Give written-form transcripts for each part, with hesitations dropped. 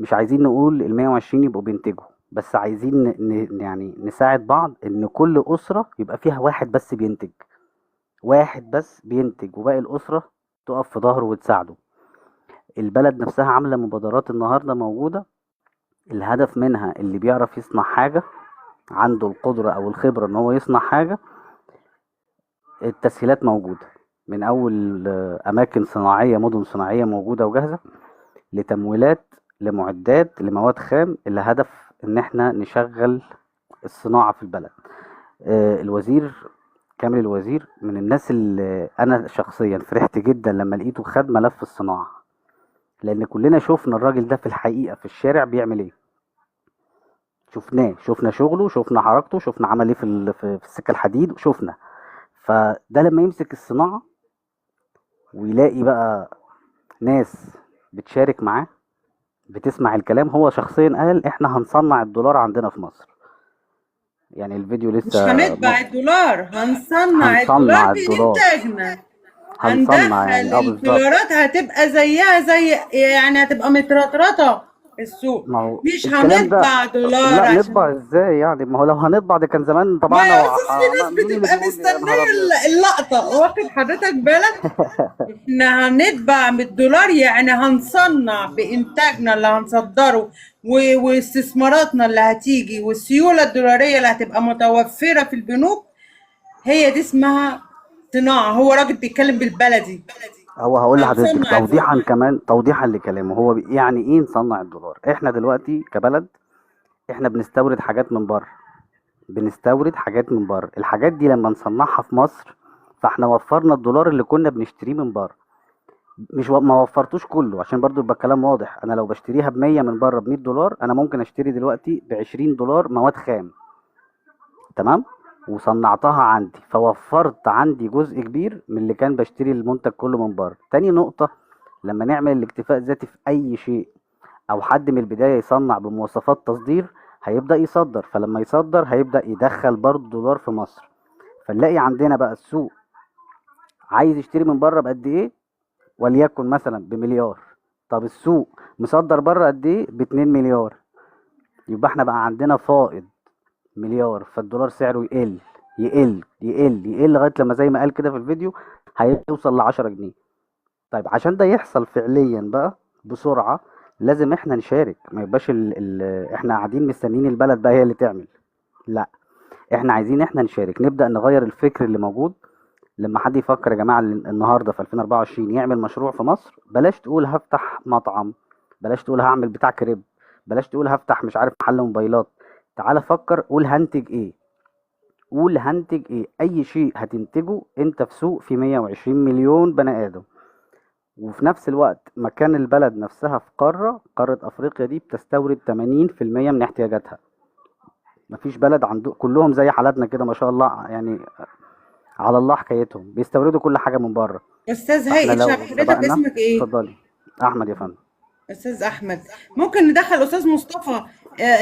مش عايزين نقول ال120 يبقوا بينتجوا، بس عايزين يعني نساعد بعض إن كل أسرة يبقى فيها واحد بس بينتج، واحد بس بينتج وباقي الأسرة تقف في ضهره وتساعده. البلد نفسها عاملة مبادرات النهاردة موجودة، الهدف منها اللي بيعرف يصنع حاجة، عنده القدرة أو الخبرة إن هو يصنع حاجة، التسهيلات موجودة، من أول أماكن صناعية، مدن صناعية موجودة وجاهزة، لتمويلات، لمعدات، لمواد خام، اللي هدف إن إحنا نشغل الصناعة في البلد. الوزير كامل الوزير من الناس اللي أنا شخصيا فرحت جدا لما لقيته خد ملف الصناعة، لأن كلنا شفنا الراجل ده في الحقيقة في الشارع بيعمل إيه، شفناه، شفنا شغله، شفنا حركته، شفنا عمل إيه في السكة الحديد، شفنا. فده لما يمسك الصناعة ويلاقي بقى ناس بتشارك معاه، بتسمع الكلام، هو شخصيا قال احنا هنصنع الدولار عندنا في مصر. يعني الفيديو لسه مش هنطبع الدولار، هنصنع الدولار هنصنع الدولار، بإنتاجنا. هندخل هندخل يعني بالظبط. الدولارات هتبقى زيها زي، يعني هتبقى مترطرطة السوق. ما هو مش الكلام ده، هنطبع دولار لا عشان، نطبع ازاي يعني؟ ما هو لو هنطبع ده كان زمان ما طبعنا يا أستاذ في ناس مين اللي بتبقى بيقول لي يا نهار مستنية ابيض؟ اللقطة، واخد حضرتك بالك؟ احنا هنطبع بالدولار، يعني هنصنع بإنتاجنا اللي هنصدره، واستثماراتنا اللي هتيجي، والسيولة الدولارية اللي هتبقى متوفرة في البنوك. هي دي اسمها صناعة. هو راجل بيتكلم بالبلدي. هو هقول لحضرتك هنصنع الدولار. توضيحا كمان، توضيحا لكلامه، هو يعني ايه نصنع الدولار؟ احنا دلوقتي كبلد احنا بنستورد حاجات من بره، بنستورد حاجات من بره، الحاجات دي لما نصنعها في مصر فاحنا وفرنا الدولار اللي كنا بنشتريه من بره. مش ما وفرتوش كله عشان برضو يبقى الكلام واضح، انا لو بشتريها ب100 من بره ب100 دولار، انا ممكن اشتري دلوقتي ب20 دولار مواد خام، تمام، وصنعتها عندي، فوفرت عندي جزء كبير من اللي كان بشتري المنتج كله من بره. تاني نقطة، لما نعمل الاكتفاء الذاتي في اي شيء، او حد من البداية يصنع بمواصفات تصدير، هيبدأ يصدر، فلما يصدر هيبدأ يدخل برضو دولار في مصر، فنلاقي عندنا بقى السوق عايز يشتري من بره بقد ايه، وليكن مثلا ب1 مليار، طب السوق مصدر بره قد ايه، ب2 مليار، يبقى احنا بقى عندنا فائض مليار، فالدولار سعره يقل يقل يقل يقل لغاية لما زي ما قال كده في الفيديو هيوصل ل10 جنيه. طيب عشان ده يحصل فعليا بقى بسرعة، لازم احنا نشارك، ما يبقاش احنا قاعدين مستنيين البلد بقى هي اللي تعمل، لا، احنا عايزين احنا نشارك، نبدأ نغير الفكر اللي موجود. لما حد يفكر يا جماعة النهاردة في 2024 يعمل مشروع في مصر، بلاش تقول هفتح مطعم، بلاش تقول هعمل بتاع كريب، بلاش تقول هفتح مش عارف محل موبايلات، تعالى فكر، قول هنتج ايه، قول هنتج ايه، اي شيء هتنتجه انت في سوق في 120 مليون بني ادم، وفي نفس الوقت مكان البلد نفسها في قارة افريقيا دي بتستورد 80% من احتياجاتها، مفيش بلد عنده، كلهم زي حالاتنا كده ما شاء الله يعني، على الله حكايتهم، بيستوردوا كل حاجة من بره. أستاذ فاحنا هيئة شعب، لو حضرتك سبقنا، اسمك إيه؟ اتفضلي. احمد يا فندم. أستاذ أحمد. ممكن ندخل أستاذ مصطفى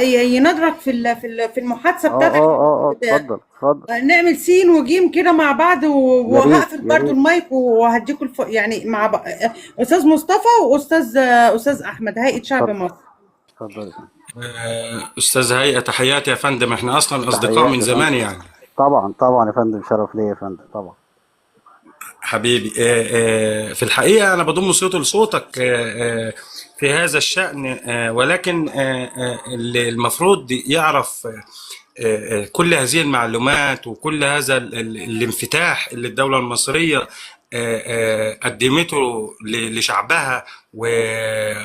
ينادرك في المحادثة بتاعتك. اتفضل اتفضل. نعمل سين وجيم كده مع بعض، يا ريت وهقفل يا برضو ريت. المايك وهديكوا يعني مع أستاذ مصطفى وأستاذ أستاذ أحمد، هيئة شعب اتفضل مصر. اتفضل يا فندم. أستاذ هيئة، تحياتي يا فندم، احنا أصلا أصدقاء من تحياتي يا زمان فندم. يعني. طبعا طبعا يا فندم، شرف ليا يا فندم طبعا. حبيبي، في الحقيقة أنا بضم صوتي لصوتك في هذا الشأن، ولكن اللي المفروض يعرف كل هذه المعلومات وكل هذا الانفتاح اللي الدولة المصرية قدمته لشعبها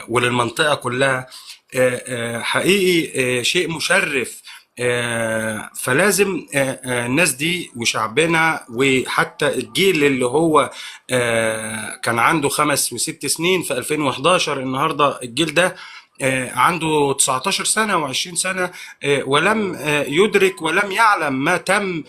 وللمنطقة كلها، حقيقي شيء مشرف. فلازم الناس دي وشعبنا، وحتى الجيل اللي هو كان عنده 5 و6 سنين في 2011، النهارده الجيل ده عنده 19 سنة و20 سنة، ولم يدرك ولم يعلم ما تم